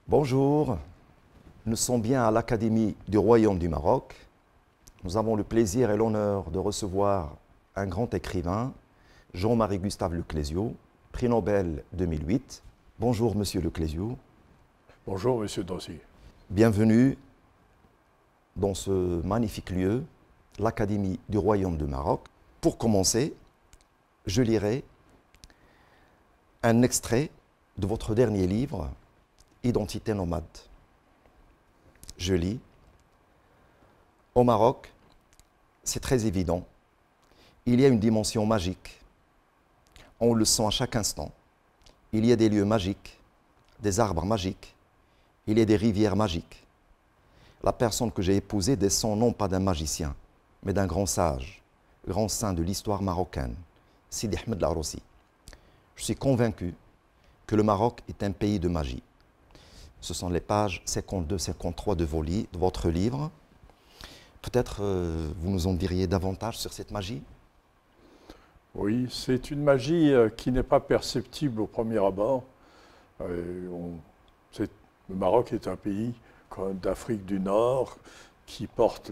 Bonjour, nous sommes bien à l'Académie du Royaume du Maroc. Nous avons le plaisir et l'honneur de recevoir un grand écrivain, Jean-Marie Gustave Leclésio, prix Nobel 2008. Bonjour Monsieur Leclésio. Bonjour Monsieur Dossi. Bienvenue dans ce magnifique lieu, l'Académie du Royaume du Maroc. Pour commencer, je lirai un extrait de votre dernier livre, Identité nomade. Je lis. Au Maroc, c'est très évident. Il y a une dimension magique. On le sent à chaque instant. Il y a des lieux magiques, des arbres magiques, il y a des rivières magiques. La personne que j'ai épousée descend non pas d'un magicien, mais d'un grand sage, grand saint de l'histoire marocaine, Sidi Ahmed Laroussi. Je suis convaincu que le Maroc est un pays de magie. Ce sont les pages 52-53 de votre livre. Peut-être vous nous en diriez davantage sur cette magie? Oui, c'est une magie qui n'est pas perceptible au premier abord. Le Maroc est un pays d'Afrique du Nord qui porte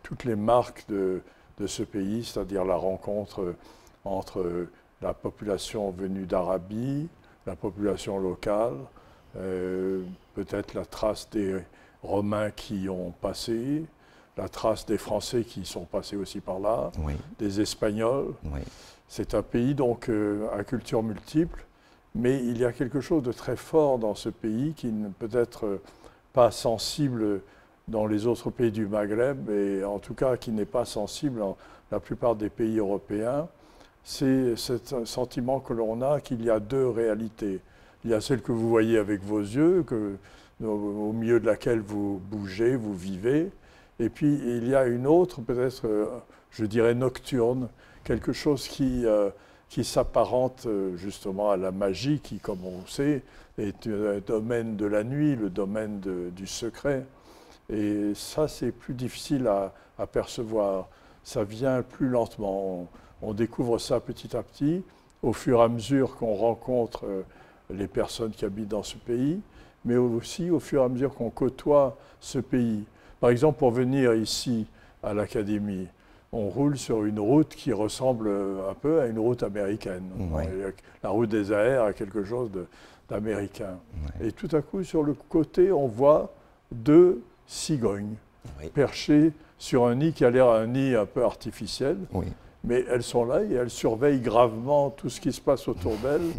toutes les marques de ce pays, c'est-à-dire la rencontre entre la population venue d'Arabie, la population locale, peut-être la trace des Romains qui y ont passé, la trace des Français qui sont passés aussi par là, Oui. des Espagnols. Oui. C'est un pays donc à culture multiple, mais il y a quelque chose de très fort dans ce pays qui ne peut être pas sensible dans les autres pays du Maghreb, et en tout cas qui n'est pas sensible dans la plupart des pays européens. C'est ce sentiment que l'on a qu'il y a deux réalités. Il y a celle que vous voyez avec vos yeux, au milieu de laquelle vous bougez, vous vivez. Et puis il y a une autre, peut-être, je dirais nocturne, quelque chose qui s'apparente justement à la magie, qui, comme on sait, est un domaine de la nuit, le domaine du secret. Et ça, c'est plus difficile à percevoir. Ça vient plus lentement. On découvre ça petit à petit, au fur et à mesure qu'on rencontre les personnes qui habitent dans ce pays, mais aussi au fur et à mesure qu'on côtoie ce pays. Par exemple, pour venir ici à l'Académie, on roule sur une route qui ressemble un peu à une route américaine. Oui. La route des Aers a quelque chose d'américain. Oui. Et tout à coup, sur le côté, on voit deux cigognes perchées sur un nid qui a l'air un nid un peu artificiel. Oui. Mais elles sont là et elles surveillent gravement tout ce qui se passe autour d'elles.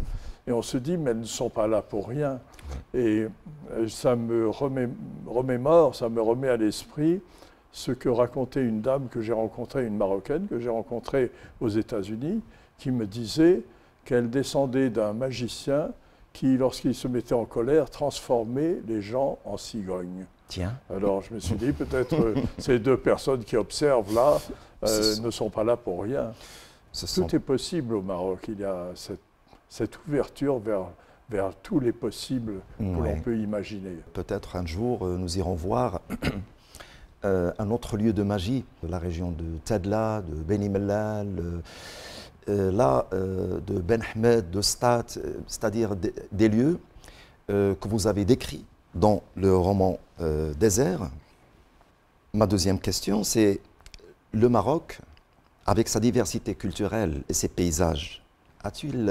Et on se dit, mais elles ne sont pas là pour rien. Et ça me remémore, ça me remet à l'esprit ce que racontait une dame que j'ai rencontrée, une Marocaine que j'ai rencontrée aux États-Unis, qui me disait qu'elle descendait d'un magicien qui, lorsqu'il se mettait en colère, transformait les gens en cigognes. Tiens. Alors je me suis dit, peut-être ces deux personnes qui observent là ne sont pas là pour rien. Tout est possible au Maroc. Il y a cette ouverture vers tous les possibles que l'on peut imaginer. Peut-être un jour, nous irons voir un autre lieu de magie, de la région de Tadla, de Beni Mellal, de Ben Ahmed, de Stad, c'est-à-dire des lieux que vous avez décrits dans le roman Désert. Ma deuxième question, c'est le Maroc, avec sa diversité culturelle et ses paysages, a-t-il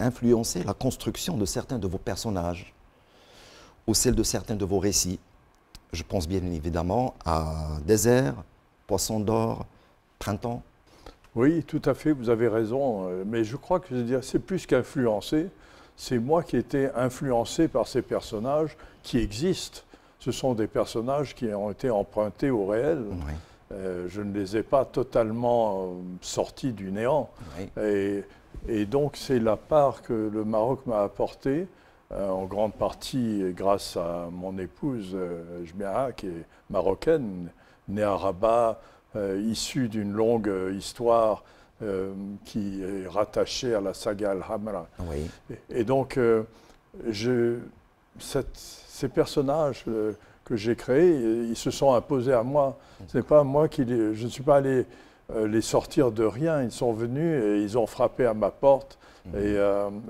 influencé la construction de certains de vos personnages ou celle de certains de vos récits? Je pense bien évidemment à Désert, Poisson d'or, Printemps. Oui, tout à fait, vous avez raison. Mais je crois que c'est plus qu'influencé. C'est moi qui ai été influencé par ces personnages qui existent. Ce sont des personnages qui ont été empruntés au réel. Oui. Je ne les ai pas totalement sortis du néant. Oui. Et donc, c'est la part que le Maroc m'a apportée, en grande partie grâce à mon épouse, Jmia, qui est marocaine, née à Rabat, issue d'une longue histoire qui est rattachée à la saga Al-Hamra. Oui. Et donc, ces personnages que j'ai créés, ils se sont imposés à moi. Ce n'est pas moi je ne suis pas allé les sortir de rien. Ils sont venus et ils ont frappé à ma porte et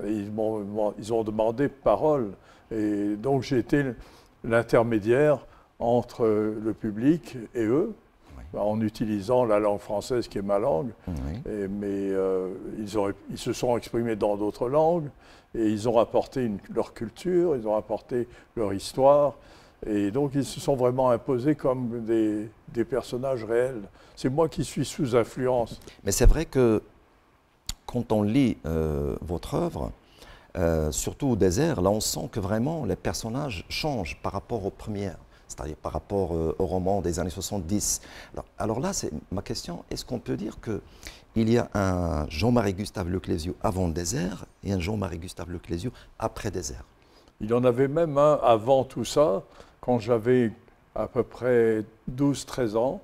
ils ont demandé parole. Et donc j'ai été l'intermédiaire entre le public et eux, en utilisant la langue française qui est ma langue. Mais ils se sont exprimés dans d'autres langues et ils ont apporté leur culture, ils ont apporté leur histoire. Et donc ils se sont vraiment imposés comme des personnages réels. C'est moi qui suis sous influence. Mais c'est vrai que quand on lit votre œuvre, surtout au désert, là on sent que vraiment les personnages changent par rapport aux premières, c'est-à-dire par rapport au roman des années 70. Alors là, c'est ma question, est-ce qu'on peut dire qu'il y a un Jean-Marie Gustave Leclésio avant Désert et un Jean-Marie Gustave Leclésio après Désert? Il y en avait même un avant tout ça, quand j'avais à peu près 12-13 ans.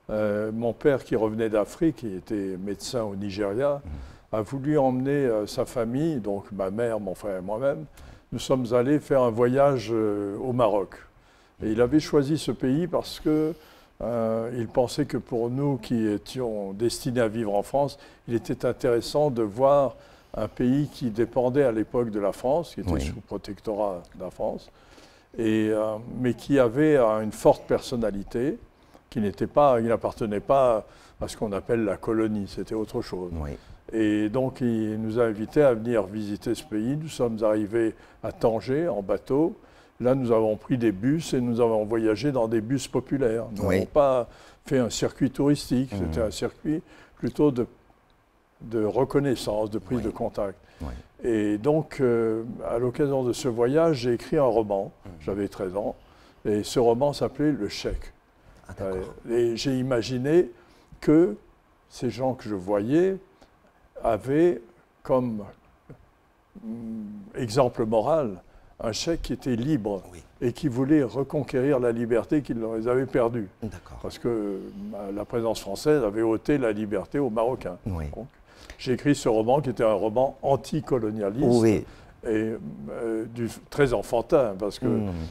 Mon père, qui revenait d'Afrique, qui était médecin au Nigeria, a voulu emmener sa famille, donc ma mère, mon frère et moi-même. Nous sommes allés faire un voyage au Maroc. Et il avait choisi ce pays parce que il pensait que pour nous qui étions destinés à vivre en France, il était intéressant de voir un pays qui dépendait à l'époque de la France, qui était sous protectorat de la France, mais qui avait une forte personnalité, qui n'appartenait pas à ce qu'on appelle la colonie, c'était autre chose. Et donc il nous a invités à venir visiter ce pays. Nous sommes arrivés à Tanger en bateau. Là, nous avons pris des bus et nous avons voyagé dans des bus populaires. Nous n'avons pas fait un circuit touristique, c'était un circuit plutôt de reconnaissance, de prise de contact. Et donc, à l'occasion de ce voyage, j'ai écrit un roman. J'avais 13 ans. Et ce roman s'appelait Le Cheikh. Et j'ai imaginé que ces gens que je voyais avaient comme exemple moral un cheikh qui était libre et qui voulait reconquérir la liberté qu'ils les avaient perdue. Parce que la présence française avait ôté la liberté aux Marocains. J'ai écrit ce roman qui était un roman anticolonialiste et très enfantin parce que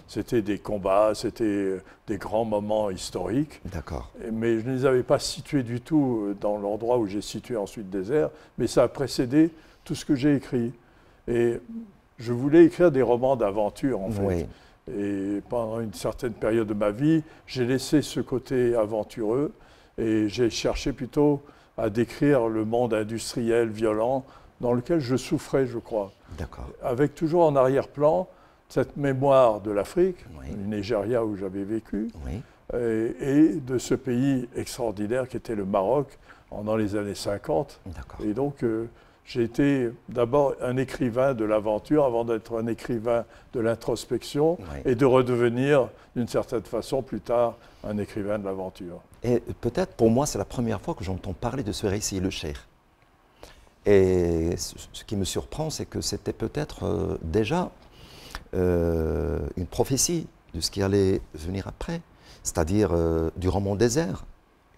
c'était des combats, c'était des grands moments historiques. Mais je ne les avais pas situés du tout dans l'endroit où j'ai situé ensuite Désert, mais ça a précédé tout ce que j'ai écrit. Et je voulais écrire des romans d'aventure, en fait. Et pendant une certaine période de ma vie, j'ai laissé ce côté aventureux et j'ai cherché plutôt à décrire le monde industriel, violent, dans lequel je souffrais, je crois. Avec toujours en arrière-plan cette mémoire de l'Afrique, du Nigeria où j'avais vécu, et de ce pays extraordinaire qui était le Maroc dans les années 50. Et donc, j'ai été d'abord un écrivain de l'aventure avant d'être un écrivain de l'introspection et de redevenir, d'une certaine façon, plus tard, un écrivain de l'aventure. Et peut-être pour moi, c'est la première fois que j'entends parler de ce récit, Le Cheikh. Et ce qui me surprend, c'est que c'était peut-être déjà une prophétie de ce qui allait venir après, c'est-à-dire du roman Désert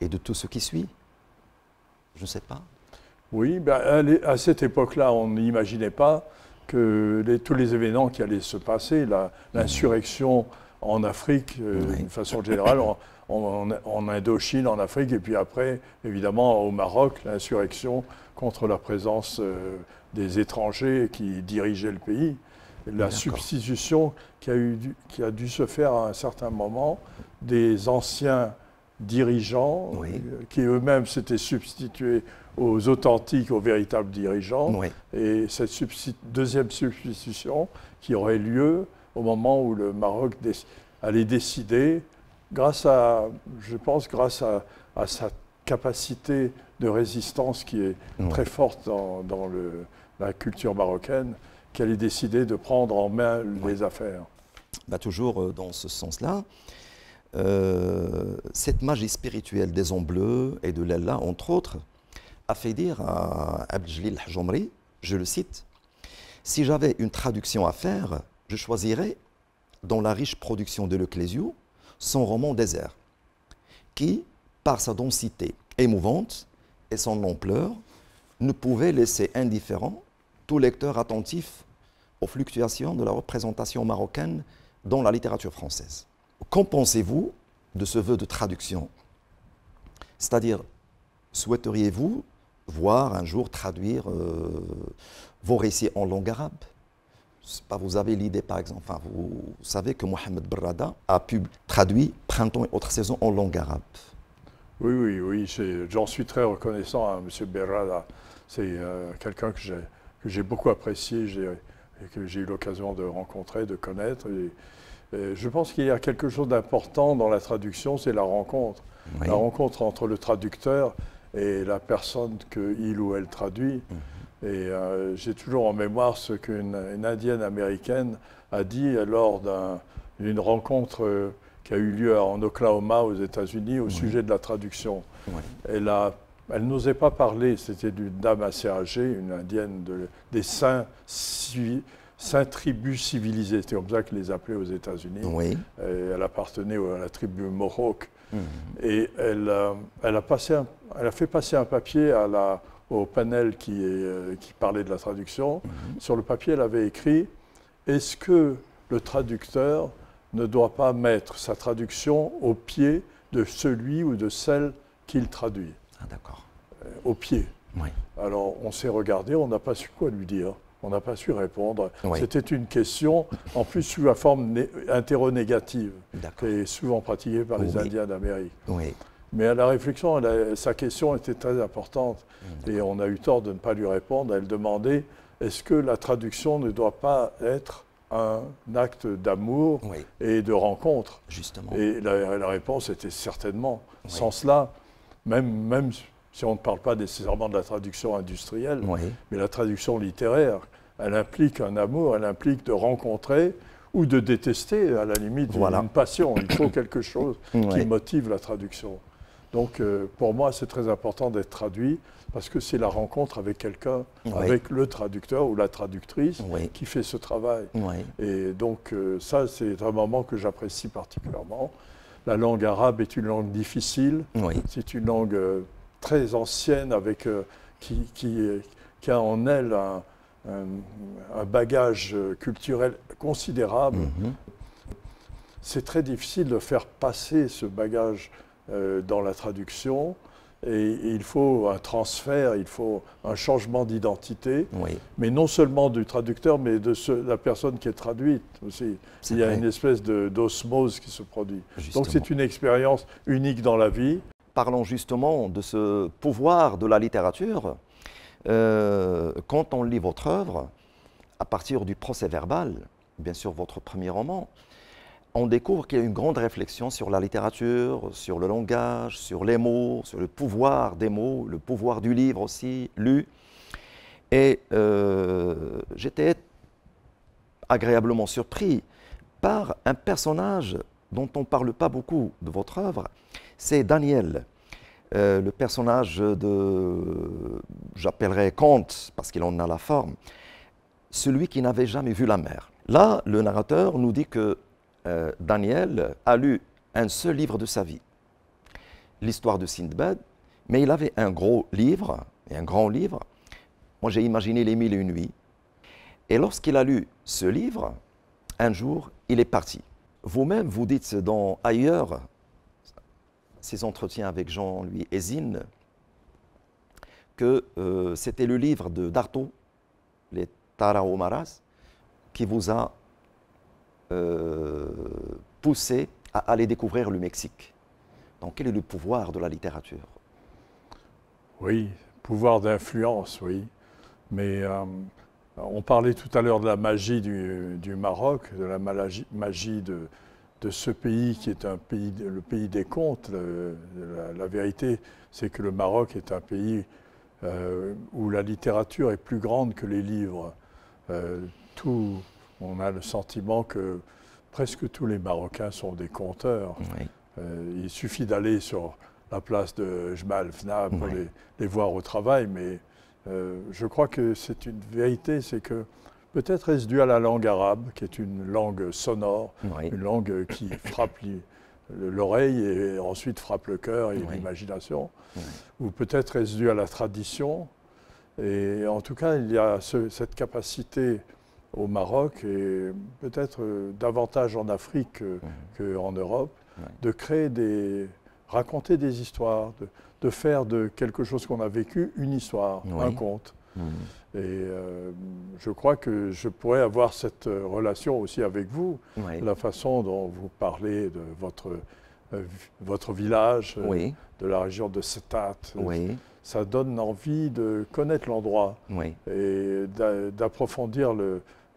et de tout ce qui suit. Je ne sais pas. Oui, à cette époque-là, on n'imaginait pas que tous les événements qui allaient se passer, l'insurrection en Afrique, d'une façon générale, en Indochine, en Afrique, et puis après, évidemment, au Maroc, l'insurrection contre la présence des étrangers qui dirigeaient le pays. La substitution qui a dû se faire à un certain moment des anciens dirigeants qui eux-mêmes s'étaient substitués aux authentiques, aux véritables dirigeants. Et cette deuxième substitution qui aurait lieu au moment où le Maroc allait décider, je pense, grâce à sa capacité de résistance qui est très forte dans la culture marocaine, qui allait décider de prendre en main les affaires. Toujours dans ce sens-là, cette magie spirituelle des hommes bleus et de l'Allah, entre autres, a fait dire à Abdeljelil Al-Hajomri, je le cite, « Si j'avais une traduction à faire, je choisirais, dans la riche production de Leclésio, son roman Désert, qui, par sa densité émouvante et son ampleur, ne pouvait laisser indifférent tout lecteur attentif aux fluctuations de la représentation marocaine dans la littérature française. » Qu'en pensez-vous de ce vœu de traduction? C'est-à-dire, souhaiteriez-vous voir un jour traduire vos récits en langue arabe? Pas, vous avez l'idée, par exemple, enfin, vous savez que Mohamed Berrada a pu traduire Printemps et autres saisons en langue arabe. Oui, oui, oui, j'en suis très reconnaissant à M. Berrada. C'est quelqu'un que j'ai beaucoup apprécié et que j'ai eu l'occasion de rencontrer, de connaître. Et je pense qu'il y a quelque chose d'important dans la traduction, c'est la rencontre. Oui. La rencontre entre le traducteur et la personne qu'il ou elle traduit. Et j'ai toujours en mémoire ce qu'une indienne américaine a dit lors d'une rencontre qui a eu lieu en Oklahoma, aux États-Unis, au sujet de la traduction. Elle n'osait pas parler, c'était d'une dame assez âgée, une indienne des saints tribus civilisées, c'était comme ça qu'ils les appelaient aux États-Unis. Elle appartenait à la tribu Mohawk. Et elle a fait passer un papier au panel qui parlait de la traduction. Sur le papier, elle avait écrit « Est-ce que le traducteur ne doit pas mettre sa traduction au pied de celui ou de celle qu'il traduit ?» Ah, d'accord. Au pied. Oui. Alors, on s'est regardé, on n'a pas su quoi lui dire. On n'a pas su répondre. Oui. C'était une question, en plus sous la forme interronégative, qui est souvent pratiquée par les Indiens d'Amérique. Oui. Mais à la réflexion, sa question était très importante et on a eu tort de ne pas lui répondre. Elle demandait, est-ce que la traduction ne doit pas être un acte d'amour et de rencontre? Justement. Et la réponse était certainement. Sans cela, même si on ne parle pas nécessairement de la traduction industrielle, mais la traduction littéraire, elle implique un amour, elle implique de rencontrer ou de détester, à la limite, une passion. Il faut quelque chose qui motive la traduction. Donc, pour moi, c'est très important d'être traduit parce que c'est la rencontre avec quelqu'un, avec le traducteur ou la traductrice qui fait ce travail. Et donc, ça, c'est un moment que j'apprécie particulièrement. La langue arabe est une langue difficile. C'est une langue très ancienne qui a en elle un bagage culturel considérable. C'est très difficile de faire passer ce bagage dans la traduction et il faut un transfert, il faut un changement d'identité, mais non seulement du traducteur, mais de la personne qui est traduite aussi. Il y a une espèce d'osmose qui se produit. Justement. Donc c'est une expérience unique dans la vie. Parlons justement de ce pouvoir de la littérature. Quand on lit votre œuvre, à partir du procès-verbal, bien sûr votre premier roman, on découvre qu'il y a une grande réflexion sur la littérature, sur le langage, sur les mots, sur le pouvoir des mots, le pouvoir du livre aussi, lu. Et j'étais agréablement surpris par un personnage dont on ne parle pas beaucoup de votre œuvre, c'est Daniel. Le personnage j'appellerais Comte, parce qu'il en a la forme, celui qui n'avait jamais vu la mer. Là, le narrateur nous dit que Daniel a lu un seul livre de sa vie, l'histoire de Sindbad, mais il avait un gros livre, et un grand livre. Moi, j'ai imaginé les 1001 nuits. Et lorsqu'il a lu ce livre, un jour, il est parti. Vous-même, vous dites ailleurs, ces entretiens avec Jean-Louis Hésine, que c'était le livre d'Artaud, les Tarahumaras, qui vous a poussé à aller découvrir le Mexique. Donc, quel est le pouvoir de la littérature? Oui, pouvoir d'influence, oui. Mais on parlait tout à l'heure de la magie du Maroc, de la magie de ce pays qui est le pays des contes. La vérité, c'est que le Maroc est un pays où la littérature est plus grande que les livres. On a le sentiment que presque tous les Marocains sont des conteurs. Il suffit d'aller sur la place de Jmal Fna pour les voir au travail, mais je crois que c'est une vérité, c'est que peut-être est-ce dû à la langue arabe, qui est une langue sonore, une langue qui frappe l'oreille et ensuite frappe le cœur et l'imagination, ou peut-être est-ce dû à la tradition. Et en tout cas, il y a cette capacité au Maroc et peut-être davantage en Afrique qu'en Europe, de créer raconter des histoires, de faire de quelque chose qu'on a vécu une histoire, Oui. un conte. Et je crois que je pourrais avoir cette relation aussi avec vous, Oui. la façon dont vous parlez de votre village, Oui. de la région de Setat. Oui. Ça donne envie de connaître l'endroit Oui. et d'approfondir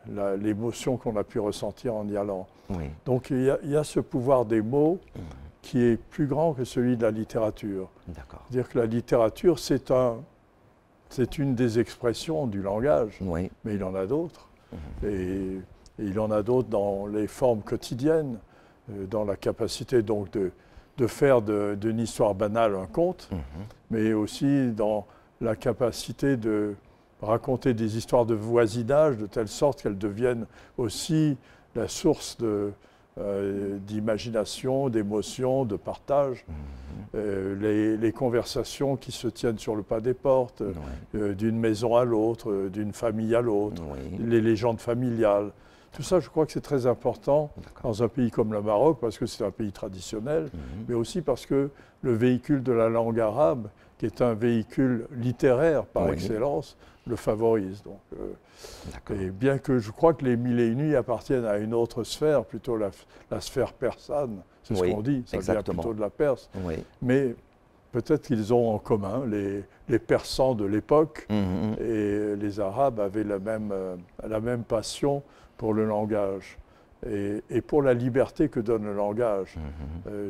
l'émotion qu'on a pu ressentir en y allant. Oui. Donc il y a ce pouvoir des mots qui est plus grand que celui de la littérature. D'accord. C'est-à-dire que la littérature, c'est une des expressions du langage, Oui. mais il en a d'autres. Et il en a d'autres dans les formes quotidiennes, dans la capacité donc de faire d'une histoire banale un conte, mais aussi dans la capacité de raconter des histoires de voisinage de telle sorte qu'elles deviennent aussi la source d'imagination, d'émotion, de partage. Les conversations qui se tiennent sur le pas des portes, d'une maison à l'autre, d'une famille à l'autre, les légendes familiales. Tout ça, je crois que c'est très important dans un pays comme le Maroc, parce que c'est un pays traditionnel, mais aussi parce que le véhicule de la langue arabe, qui est un véhicule littéraire par excellence, le favorise. Donc, et bien que je crois que les Mille et une nuits appartiennent à une autre sphère, plutôt la sphère persane, c'est ce qu'on dit, ça vient plutôt de la Perse. Mais peut-être qu'ils ont en commun, les Persans de l'époque et les Arabes avaient la même passion pour le langage et pour la liberté que donne le langage.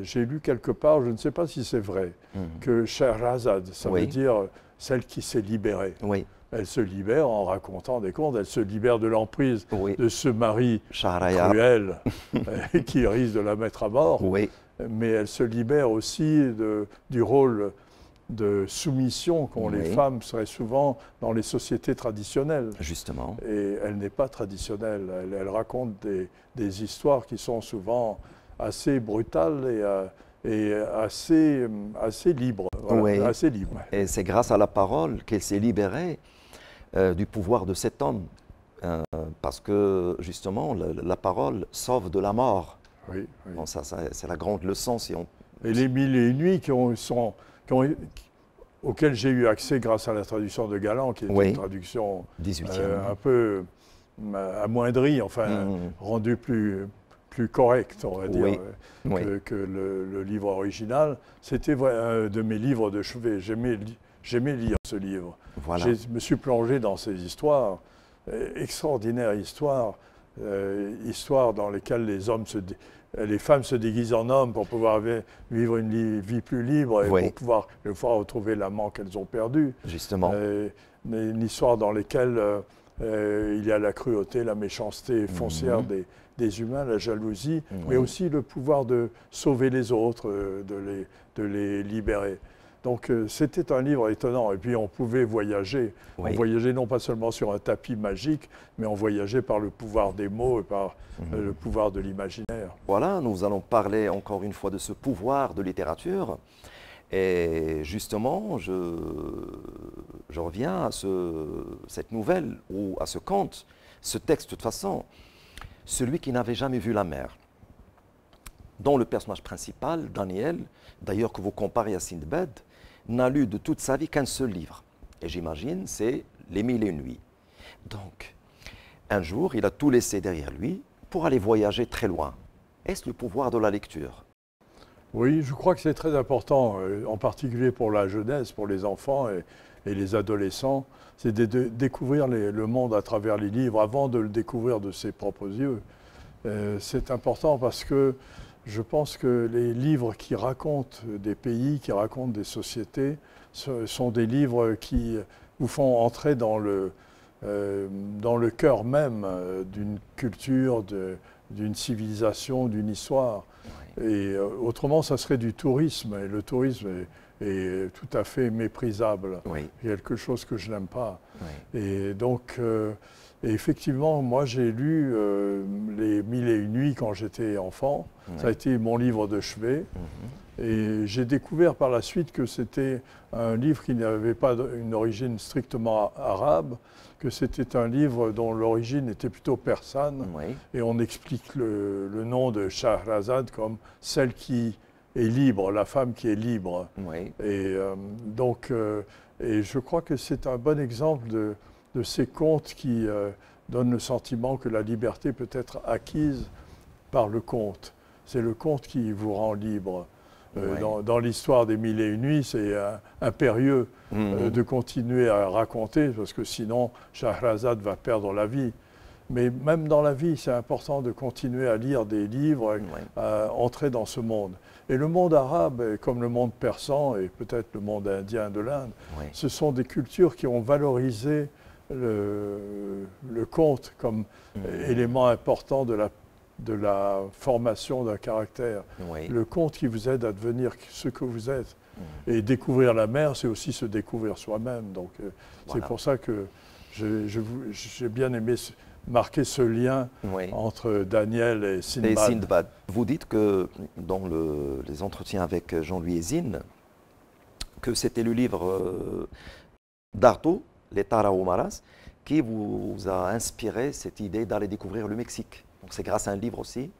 J'ai lu quelque part, je ne sais pas si c'est vrai, que Shahrazad, ça veut dire celle qui s'est libérée. Elle se libère en racontant des contes, elle se libère de l'emprise de ce mari cruel qui risque de la mettre à mort, mais elle se libère aussi du rôle de soumission qu'ont les femmes très souvent dans les sociétés traditionnelles. Justement. Et elle n'est pas traditionnelle, elle raconte des histoires qui sont souvent assez brutales et assez libres. Voilà, assez libres. Et c'est grâce à la parole qu'elle s'est libérée du pouvoir de cet homme. Parce que, justement, la parole sauve de la mort. Bon, ça c'est la grande leçon. Et les Mille et une nuits auxquelles j'ai eu accès grâce à la traduction de Galland, qui est une traduction un peu amoindrie, enfin, rendue plus correcte, on va dire, que le livre original. C'était un de mes livres de chevet. J'aimais lire ce livre. Voilà. Je me suis plongé dans ces histoires, extraordinaires histoires, histoires dans lesquelles les femmes se déguisent en hommes pour pouvoir vivre une vie plus libre et pour pouvoir une fois retrouver l'amant qu'elles ont perdu. Justement. Une histoire dans laquelle il y a la cruauté, la méchanceté foncière des humains, la jalousie, mais aussi le pouvoir de sauver les autres, de les libérer. Donc c'était un livre étonnant. Et puis on pouvait voyager. On voyageait non pas seulement sur un tapis magique, mais on voyageait par le pouvoir des mots et par le pouvoir de l'imaginaire. Voilà, nous allons parler encore une fois de ce pouvoir de littérature. Et justement, je reviens à cette nouvelle ou à ce conte, ce texte de toute façon. Celui qui n'avait jamais vu la mer, dont le personnage principal, Daniel, d'ailleurs que vous comparez à Sindbad, n'a lu de toute sa vie qu'un seul livre. Et j'imagine, c'est Les Mille et une nuits. Donc, un jour, il a tout laissé derrière lui pour aller voyager très loin. Est-ce le pouvoir de la lecture? Oui, je crois que c'est très important, en particulier pour la jeunesse, pour les enfants et les adolescents, c'est de découvrir le monde à travers les livres avant de le découvrir de ses propres yeux. C'est important parce que je pense que les livres qui racontent des pays, qui racontent des sociétés, sont des livres qui vous font entrer dans le cœur même d'une culture, d'une civilisation, d'une histoire. Et autrement, ça serait du tourisme. Et le tourisme est tout à fait méprisable. Quelque chose que je n'aime pas. Et donc, effectivement, moi, j'ai lu Les Mille et une nuits quand j'étais enfant. Ça a été mon livre de chevet. Et j'ai découvert par la suite que c'était un livre qui n'avait pas une origine strictement arabe, que c'était un livre dont l'origine était plutôt persane. Et on explique le nom de Shahrazad comme celle qui est libre, la femme qui est libre. Oui. Et et je crois que c'est un bon exemple de ces contes qui donnent le sentiment que la liberté peut être acquise par le conte. C'est le conte qui vous rend libre. Ouais. Dans l'histoire des Mille et une nuits, c'est impérieux de continuer à raconter, parce que sinon, Shahrazad va perdre la vie. Mais même dans la vie, c'est important de continuer à lire des livres, à entrer dans ce monde. Et le monde arabe, comme le monde persan et peut-être le monde indien de l'Inde, ce sont des cultures qui ont valorisé le conte comme élément important de la formation d'un caractère. Le conte qui vous aide à devenir ce que vous êtes. Et découvrir la mer, c'est aussi se découvrir soi-même. Donc c'est pour ça que j'ai bien aimé marquer ce lien entre Daniel et Sindbad. Vous dites que dans les entretiens avec Jean-Louis Hésine, que c'était le livre d'Artaud, Les Tarahumaras, qui vous a inspiré cette idée d'aller découvrir le Mexique. Donc c'est grâce à un livre aussi?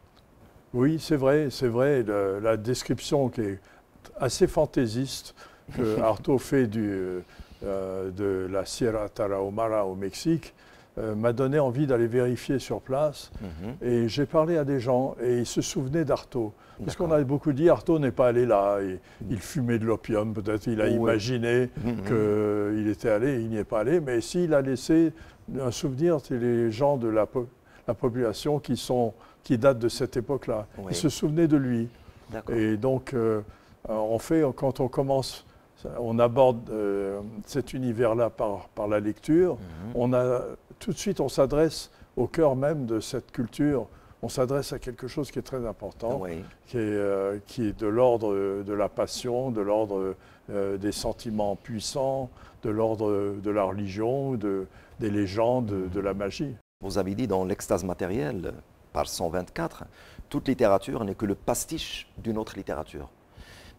Oui, c'est vrai. La description qui est assez fantaisiste que Artaud fait de la Sierra Tarahumara au Mexique m'a donné envie d'aller vérifier sur place. Et j'ai parlé à des gens et ils se souvenaient d'Artaud. Parce qu'on a beaucoup dit, Artaud n'est pas allé là. Il fumait de l'opium, peut-être il a imaginé qu'il était allé, il n'y est pas allé. Mais s'il a laissé un souvenir, c'est les gens de la population qui datent de cette époque-là. Ils se souvenaient de lui. Et donc, quand on commence, on aborde cet univers-là par la lecture, tout de suite, on s'adresse au cœur même de cette culture. On s'adresse à quelque chose qui est très important, qui est de l'ordre de la passion, de l'ordre des sentiments puissants, de l'ordre de la religion, des légendes, de la magie. Vous avez dit dans l'Extase matérielle, page 124, toute littérature n'est que le pastiche d'une autre littérature.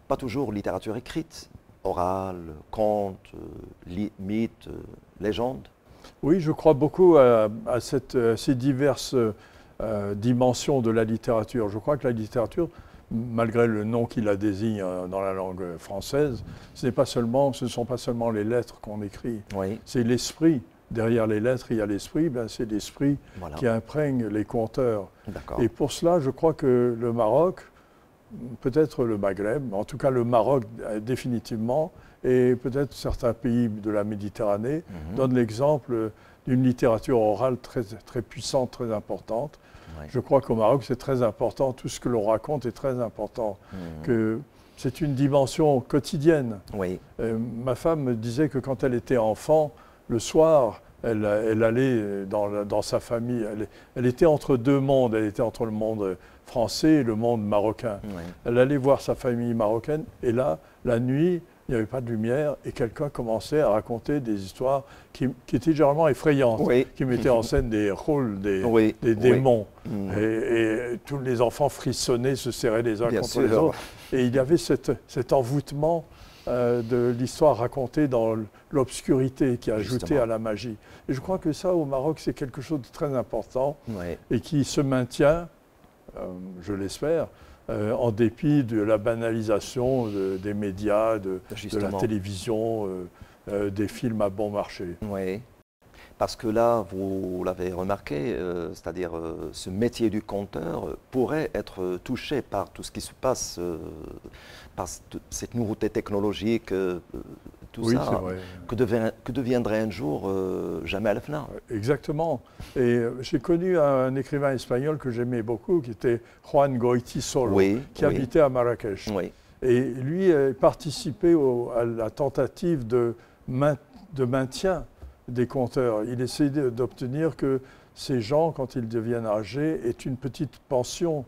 Pas toujours littérature écrite, orale, conte, mythe, légende. Oui, je crois beaucoup à ces diverses dimensions de la littérature. Je crois que la littérature, malgré le nom qui la désigne dans la langue française, ce ne sont pas seulement les lettres qu'on écrit, c'est l'esprit. Derrière les lettres, il y a l'esprit, c'est l'esprit qui imprègne les conteurs. Et pour cela, je crois que le Maroc, peut-être le Maghreb, en tout cas le Maroc définitivement, et peut-être certains pays de la Méditerranée, donnent l'exemple d'une littérature orale très, très puissante, très importante. Je crois qu'au Maroc, c'est très important, tout ce que l'on raconte est très important, que c'est une dimension quotidienne. Ma femme me disait que quand elle était enfant, le soir, elle allait dans sa famille, elle était entre deux mondes, elle était entre le monde français et le monde marocain. Elle allait voir sa famille marocaine et là, la nuit, il n'y avait pas de lumière et quelqu'un commençait à raconter des histoires qui étaient généralement effrayantes, qui mettaient en scène des rôles, des démons. Et tous les enfants frissonnaient, se serraient les uns contre les autres. Et il y avait cet envoûtement de l'histoire racontée dans l'obscurité qui ajoutait à la magie. Et je crois que ça, au Maroc, c'est quelque chose de très important et qui se maintient, je l'espère, en dépit de la banalisation des médias, de la télévision, des films à bon marché. Parce que là, vous l'avez remarqué, c'est-à-dire ce métier du conteur pourrait être touché par tout ce qui se passe, par cette nouveauté technologique, tout ça, que deviendrait un jour Jamel Fna. Exactement. Et j'ai connu un écrivain espagnol que j'aimais beaucoup, qui était Juan Goiti Solo, qui habitait à Marrakech. Et lui participait à la tentative de maintien des conteurs. Il essayait d'obtenir que ces gens, quand ils deviennent âgés, aient une petite pension,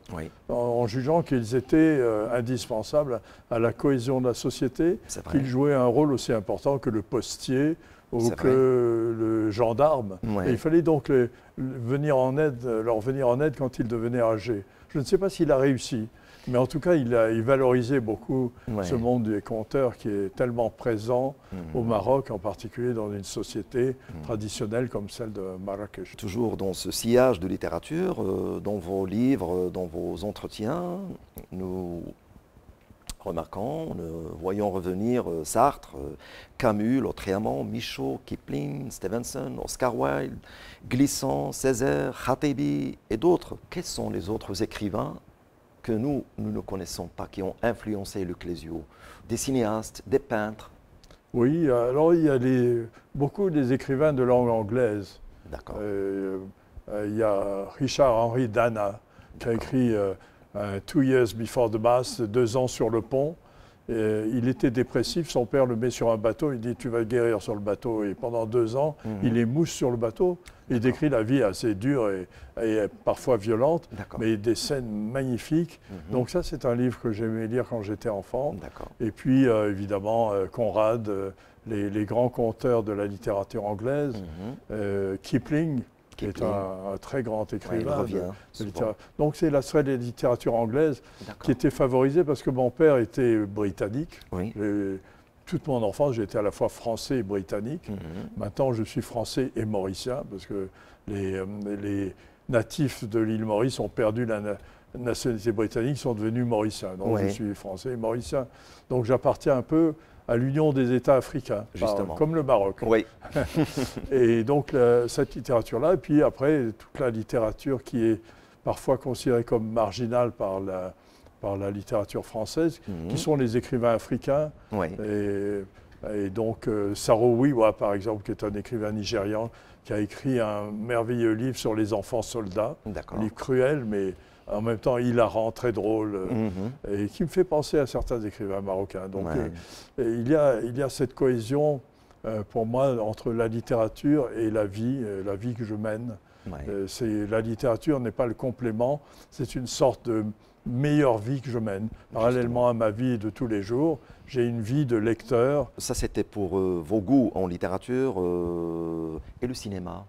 en jugeant qu'ils étaient indispensables à la cohésion de la société, qu'ils jouaient un rôle aussi important que le postier ou que le gendarme. Et il fallait donc leur venir en aide quand ils devenaient âgés. Je ne sais pas s'il a réussi. Mais en tout cas, il valorisait beaucoup ce monde des conteurs qui est tellement présent au Maroc, en particulier dans une société traditionnelle comme celle de Marrakech. Toujours dans ce sillage de littérature, dans vos livres, dans vos entretiens, nous remarquons, voyons revenir Sartre, Camus, Lautréamont, Michaud, Kipling, Stevenson, Oscar Wilde, Glissant, Césaire, Khatebi et d'autres. Quels sont les autres écrivains que nous ne connaissons pas, qui ont influencé le Clésio? Des cinéastes, des peintres? Oui, alors il y a beaucoup des écrivains de langue anglaise. D'accord. Il y a Richard Henry Dana qui a écrit 2 Years Before the Mast, 2 ans sur le pont. Il était dépressif, son père le met sur un bateau, il dit tu vas guérir sur le bateau. Et pendant 2 ans, il est mousse sur le bateau. Il décrit la vie assez dure et parfois violente, mais des scènes magnifiques. Donc ça, c'est un livre que j'aimais lire quand j'étais enfant. Et puis, évidemment, Conrad, les grands conteurs de la littérature anglaise, Kipling, qui est un très grand écrivain. Donc c'est la seule littérature anglaise qui était favorisée parce que mon père était britannique. Toute mon enfance, j'ai été à la fois français et britannique. Maintenant, je suis français et mauricien parce que les natifs de l'île Maurice ont perdu la nationalité britannique, sont devenus mauriciens. Donc je suis français et mauricien. Donc j'appartiens un peu à l'Union des États africains, comme le Maroc. Et donc cette littérature-là, et puis après toute la littérature qui est parfois considérée comme marginale par la littérature française, qui sont les écrivains africains. Et donc Saro Wiwa, par exemple, qui est un écrivain nigérian, qui a écrit un merveilleux livre sur les enfants soldats, un livre cruel, mais en même temps hilarant, très drôle, et qui me fait penser à certains écrivains marocains. Donc il y a cette cohésion, pour moi, entre la littérature et la vie que je mène. La littérature n'est pas le complément, c'est une sorte de meilleure vie que je mène. Parallèlement à ma vie de tous les jours, j'ai une vie de lecteur. Ça, c'était pour vos goûts en littérature et le cinéma.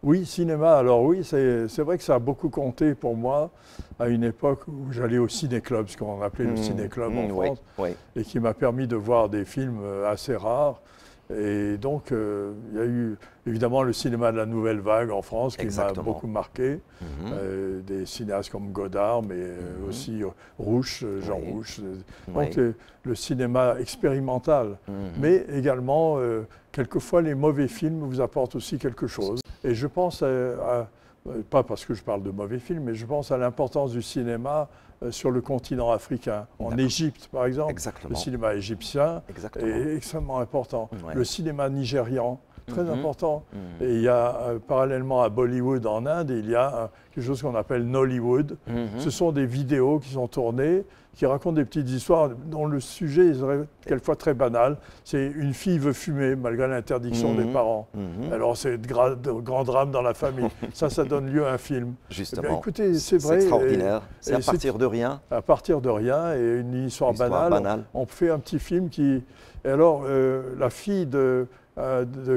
Oui, cinéma. Alors oui, c'est vrai que ça a beaucoup compté pour moi à une époque où j'allais au ciné-club, ce qu'on appelait le ciné-club en France, et qui m'a permis de voir des films assez rares. Et donc, il y a eu évidemment le cinéma de la Nouvelle Vague en France qui m'a beaucoup marqué. Des cinéastes comme Godard, mais aussi Rouche, Jean Rouche. Donc, le cinéma expérimental. Mais également, quelquefois, les mauvais films vous apportent aussi quelque chose. Et je pense pas parce que je parle de mauvais films, mais je pense à l'importance du cinéma sur le continent africain. En Égypte, par exemple, le cinéma égyptien est extrêmement important. Le cinéma nigérian, très important. Et il y a, parallèlement à Bollywood en Inde, il y a quelque chose qu'on appelle Nollywood. Ce sont des vidéos qui sont tournées, qui racontent des petites histoires dont le sujet est quelquefois très banal. C'est une fille veut fumer malgré l'interdiction des parents. Alors c'est de grands drames dans la famille. Ça donne lieu à un film. Justement. Eh bien, écoutez, c'est vrai. C'est extraordinaire. C'est à partir de rien. À partir de rien et une histoire banale. On fait un petit film qui... Et alors, la fille de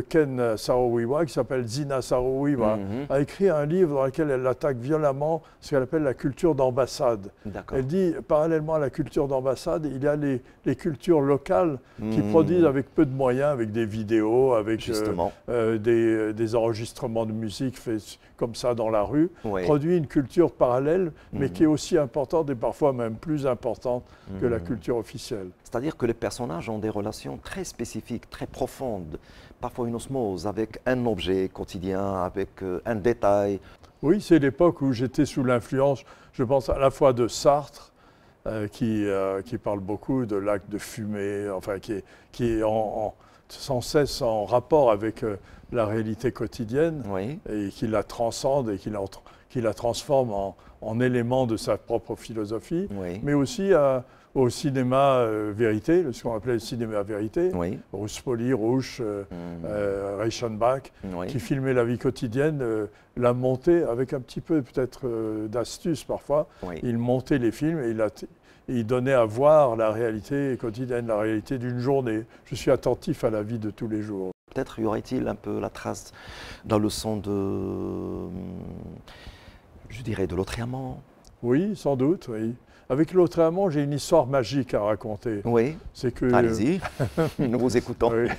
Ken Saro-Wiwa, qui s'appelle Zina Saro-Wiwa, a écrit un livre dans lequel elle attaque violemment ce qu'elle appelle la culture d'ambassade. Elle dit, parallèlement à la culture d'ambassade, il y a les cultures locales qui produisent avec peu de moyens, avec des vidéos, avec des enregistrements de musique faits comme ça dans la rue, produit une culture parallèle, mais qui est aussi importante et parfois même plus importante que la culture officielle. C'est-à-dire que les personnages ont des relations très spécifiques, très profondes, parfois une osmose avec un objet quotidien, avec un détail. Oui, c'est l'époque où j'étais sous l'influence, je pense à la fois de Sartre, qui parle beaucoup de l'acte de fumer, enfin qui est sans cesse en rapport avec la réalité quotidienne, et qui la transcende et qui la transforme en élément de sa propre philosophie, mais aussi au cinéma vérité, ce qu'on appelait le cinéma vérité, Ruspoli, Rouche, Reichenbach, qui filmait la vie quotidienne, l'a monté avec un petit peu peut-être d'astuce parfois. Il montait les films et il donnait à voir la réalité quotidienne, la réalité d'une journée. Je suis attentif à la vie de tous les jours. Peut-être y aurait-il un peu la trace dans le son de, je dirais, de Lautréamont. Oui, sans doute, oui. Avec Lautréamont, j'ai une histoire magique à raconter. Oui, C'est que allez-y, nous vous écoutons. oui,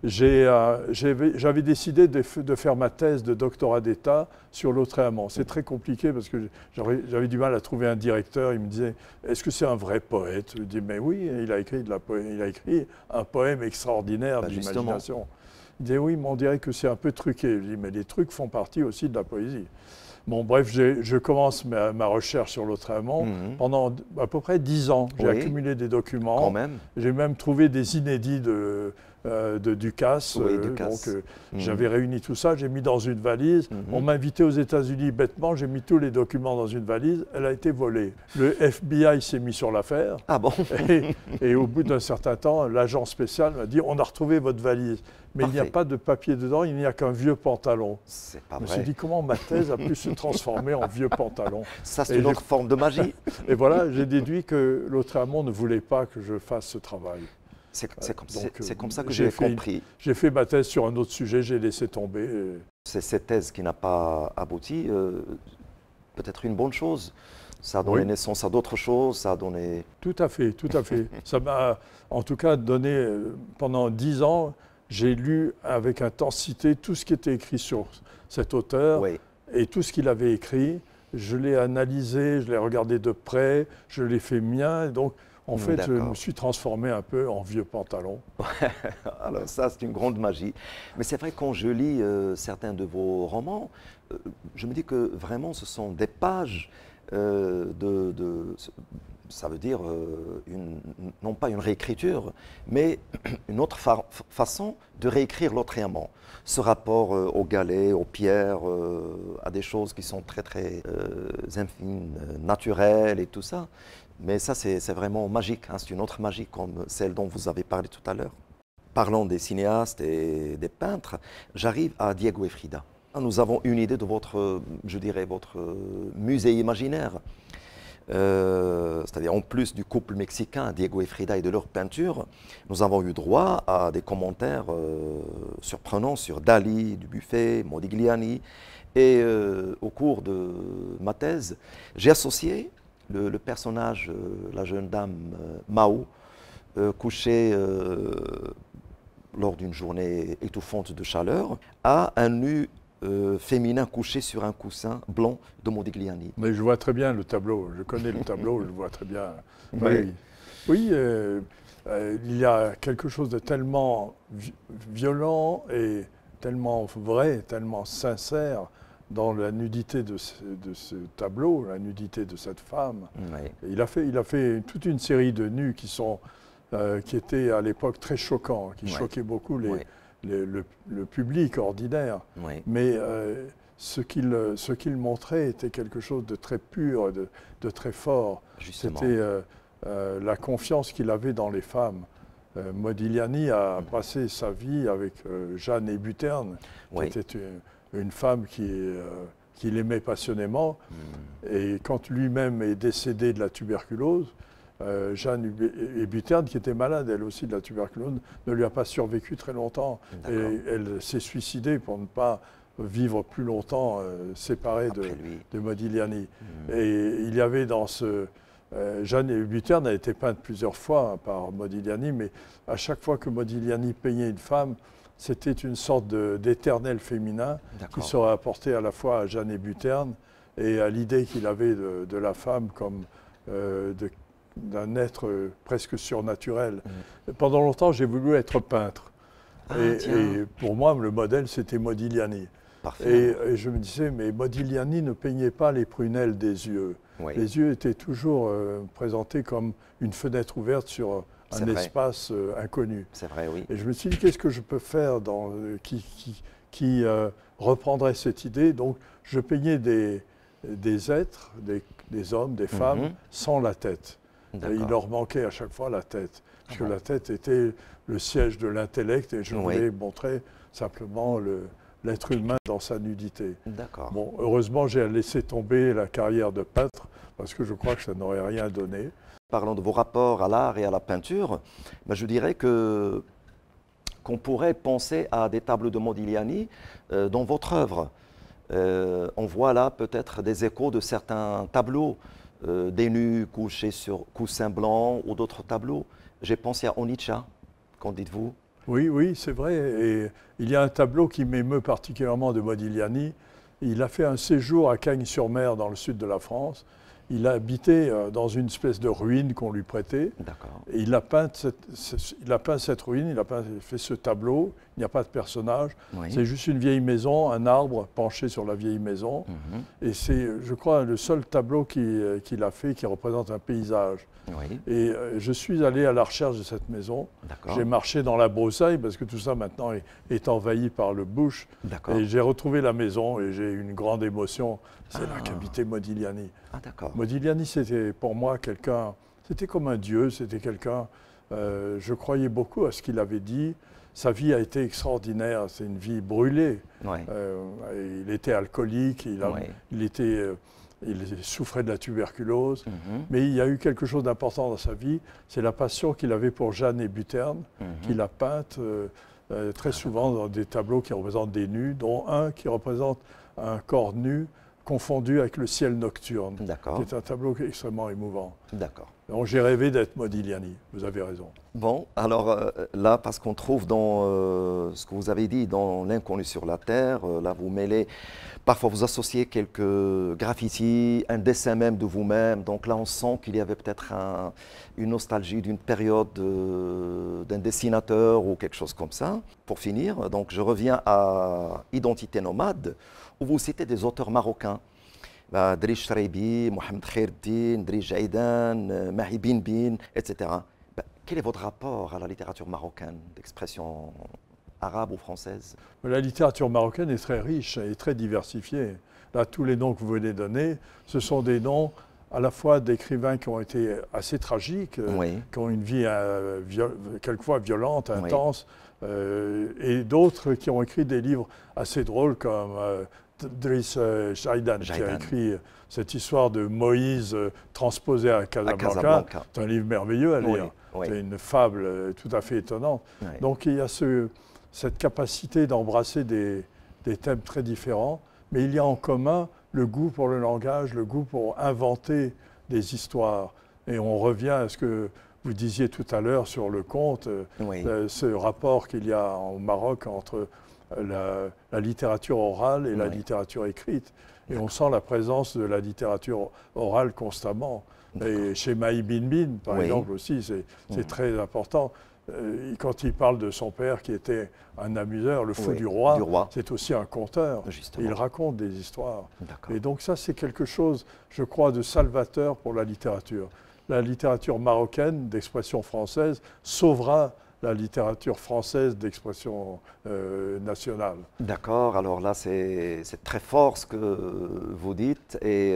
j'avais décidé de faire ma thèse de doctorat d'État sur Lautréamont. C'est très compliqué parce que j'avais du mal à trouver un directeur. Il me disait, est-ce que c'est un vrai poète? Je lui dis, mais oui, il a écrit un poème extraordinaire d'imagination. Il disait, oui, mais on dirait que c'est un peu truqué. Je lui dis, mais les trucs font partie aussi de la poésie. Bon, bref, je commence ma recherche sur Lautréamont. Pendant à peu près 10 ans. J'ai accumulé des documents. Quand même. J'ai même trouvé des inédits de Ducasse. Oui, Ducasse. J'avais réuni tout ça, j'ai mis dans une valise. On m'a invité aux États-Unis bêtement, j'ai mis tous les documents dans une valise. Elle a été volée. Le FBI s'est mis sur l'affaire. Ah bon? Et au bout d'un certain temps, l'agent spécial m'a dit, on a retrouvé votre valise. Mais il n'y a pas de papier dedans, il n'y a qu'un vieux pantalon. C'est pas vrai. Je me vrai. suis dit, comment ma thèse a pu se transformer en vieux pantalon? Ça, c'est une autre forme de magie. Et voilà, j'ai déduit que Lautréamont ne voulait pas que je fasse ce travail. C'est comme ça que j'ai compris. J'ai fait ma thèse sur un autre sujet, j'ai laissé tomber. C'est cette thèse qui n'a pas abouti, peut-être une bonne chose. Ça a donné naissance à d'autres choses, ça a donné... Tout à fait, tout à fait. Ça m'a en tout cas donné, pendant 10 ans, j'ai lu avec intensité tout ce qui était écrit sur cet auteur et tout ce qu'il avait écrit. Je l'ai analysé, je l'ai regardé de près, je l'ai fait mien. Donc, en fait, je me suis transformé un peu en vieux pantalon. Alors ça, c'est une grande magie. Mais c'est vrai, quand je lis certains de vos romans, je me dis que vraiment, ce sont des pages ça veut dire, non pas une réécriture, mais une autre façon de réécrire Lautréamont. Ce rapport aux galets, aux pierres, à des choses qui sont très, très infimes, naturelles et tout ça. Mais ça, c'est vraiment magique, hein, c'est une autre magie comme celle dont vous avez parlé tout à l'heure. Parlant des cinéastes et des peintres, j'arrive à Diego et Frida. Nous avons une idée de votre, je dirais, votre musée imaginaire. C'est-à-dire en plus du couple mexicain, Diego et Frida, et de leur peinture, nous avons eu droit à des commentaires surprenants sur Dali, Dubuffet, Modigliani. Et au cours de ma thèse, j'ai associé le personnage, la jeune dame Mao, couchée lors d'une journée étouffante de chaleur, à un nu féminin couché sur un coussin blanc de Modigliani. Mais je vois très bien le tableau, je connais le tableau, je le vois très bien. Oui, il y a quelque chose de tellement violent et tellement vrai, tellement sincère dans la nudité de ce tableau, la nudité de cette femme. Oui. Il a fait toute une série de nus qui étaient à l'époque très choquants, qui choquaient beaucoup le public ordinaire. Mais ce qu'il montrait était quelque chose de très pur, de très fort. C'était la confiance qu'il avait dans les femmes. Modigliani a passé sa vie avec Jeanne Hébuterne, qui était une femme qu'il aimait passionnément. Et quand lui-même est décédé de la tuberculose, Jeanne Hébuterne, qui était malade elle aussi de la tuberculose, ne lui a pas survécu très longtemps. Et elle s'est suicidée pour ne pas vivre plus longtemps séparée de Modigliani. Et il y avait dans ce... Jeanne Hébuterne a été peinte plusieurs fois par Modigliani, mais à chaque fois que Modigliani peignait une femme, c'était une sorte d'éternel féminin qui serait apporté à la fois à Jeanne Hébuterne et à l'idée qu'il avait de la femme comme d'un être presque surnaturel. Pendant longtemps, j'ai voulu être peintre. Et pour moi, le modèle, c'était Modigliani. Et je me disais, mais Modigliani ne peignait pas les prunelles des yeux. Les yeux étaient toujours présentés comme une fenêtre ouverte sur un espace inconnu. C'est vrai, oui. Et je me suis dit, qu'est-ce que je peux faire qui reprendrait cette idée? Donc, je peignais des êtres, des hommes, des femmes, sans la tête. Et il leur manquait à chaque fois la tête, parce que la tête était le siège de l'intellect, et je voulais montrer simplement l'être humain dans sa nudité. Bon, heureusement, j'ai laissé tomber la carrière de peintre, parce que je crois que ça n'aurait rien donné. Parlant de vos rapports à l'art et à la peinture, je dirais qu'on pourrait penser à des tableaux de Modigliani dans votre œuvre. On voit là peut-être des échos de certains tableaux des nus couchés sur coussins blancs ou d'autres tableaux. J'ai pensé à Onitsha, qu'en dites-vous? Oui, oui, c'est vrai. Et il y a un tableau qui m'émeut particulièrement de Modigliani. Il a fait un séjour à Cagnes-sur-Mer, dans le sud de la France. Il a habité dans une espèce de ruine qu'on lui prêtait. D'accord. Et il a peint cette ruine, il a fait ce tableau. Il n'y a pas de personnage. Oui. C'est juste une vieille maison, un arbre penché sur la vieille maison. Et c'est, je crois, le seul tableau qu'il a fait qui représente un paysage. Oui. Et je suis allé à la recherche de cette maison. D'accord. J'ai marché dans la broussaille parce que tout ça maintenant est envahi par le bush. D'accord. Et j'ai retrouvé la maison et j'ai eu une grande émotion. C'est là qu'habitait Modigliani. Ah, d'accord. Modigliani, c'était pour moi quelqu'un, c'était comme un dieu, c'était quelqu'un, je croyais beaucoup à ce qu'il avait dit. Sa vie a été extraordinaire, c'est une vie brûlée. Oui. Il était alcoolique, il souffrait de la tuberculose, mais il y a eu quelque chose d'important dans sa vie, c'est la passion qu'il avait pour Jeanne Hébuterne, qu'il a peinte très souvent dans des tableaux qui représentent des nus, dont un qui représente un corps nu confondu avec le ciel nocturne. D'accord. C'est un tableau extrêmement émouvant. D'accord. Donc j'ai rêvé d'être Modigliani, vous avez raison. Bon, alors là, parce qu'on trouve dans ce que vous avez dit, dans L'inconnu sur la Terre, là vous mêlez, parfois vous associez quelques graffitis, un dessin même de vous-même, donc là on sent qu'il y avait peut-être une nostalgie d'une période d'un dessinateur ou quelque chose comme ça. Pour finir, donc je reviens à Identité nomade, où vous citez des auteurs marocains. Driss Cheraibi, Mohamed Khaireddine, Driss Jaïdan, Mahi Bin, etc. Quel est votre rapport à la littérature marocaine, d'expression arabe ou française? La littérature marocaine est très riche et très diversifiée. Là, tous les noms que vous venez de donner, ce sont des noms à la fois d'écrivains qui ont été assez tragiques, qui ont une vie quelquefois violente, intense, et d'autres qui ont écrit des livres assez drôles comme Driss Jaïdan, qui a écrit cette histoire de Moïse transposée à Casablanca. C'est un livre merveilleux à lire. C'est une fable tout à fait étonnante. Donc il y a cette capacité d'embrasser des thèmes très différents, mais il y a en commun le goût pour le langage, le goût pour inventer des histoires. Et on revient à ce que vous disiez tout à l'heure sur le conte, ce rapport qu'il y a au Maroc entre la littérature orale et la littérature écrite. Et on sent la présence de la littérature orale constamment. Et chez Mahi Bin, par exemple, aussi, c'est très important. Quand il parle de son père qui était un amuseur, le fou du roi, c'est aussi un conteur. Et il raconte des histoires. Et donc ça, c'est quelque chose, je crois, de salvateur pour la littérature. La littérature marocaine d'expression française sauvera la littérature française d'expression nationale. D'accord, alors là c'est très fort ce que vous dites et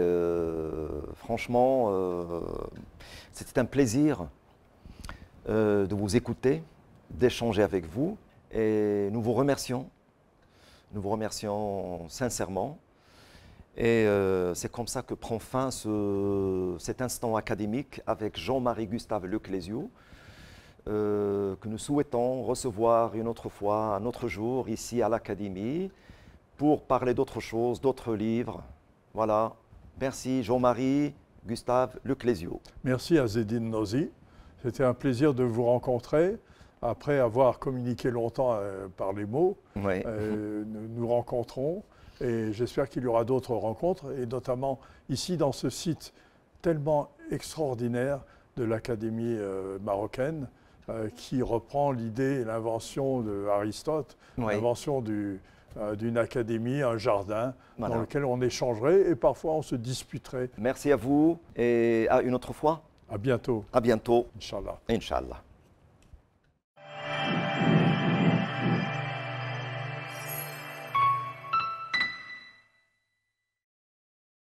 franchement c'était un plaisir de vous écouter, d'échanger avec vous et nous vous remercions sincèrement et c'est comme ça que prend fin cet instant académique avec Jean-Marie Gustave Leclésio. Que nous souhaitons recevoir une autre fois, un autre jour, ici à l'Académie, pour parler d'autres choses, d'autres livres. Voilà. Merci Jean-Marie Gustave Leclésio. Merci à Zedine Nozi. C'était un plaisir de vous rencontrer. Après avoir communiqué longtemps par les mots, nous rencontrons et j'espère qu'il y aura d'autres rencontres, et notamment ici dans ce site tellement extraordinaire de l'Académie marocaine, qui reprend l'idée et l'invention d'Aristote, l'invention d'une académie, un jardin dans lequel on échangerait et parfois on se disputerait. Merci à vous et à une autre fois. À bientôt. À bientôt. Inch'Allah. Inch'Allah.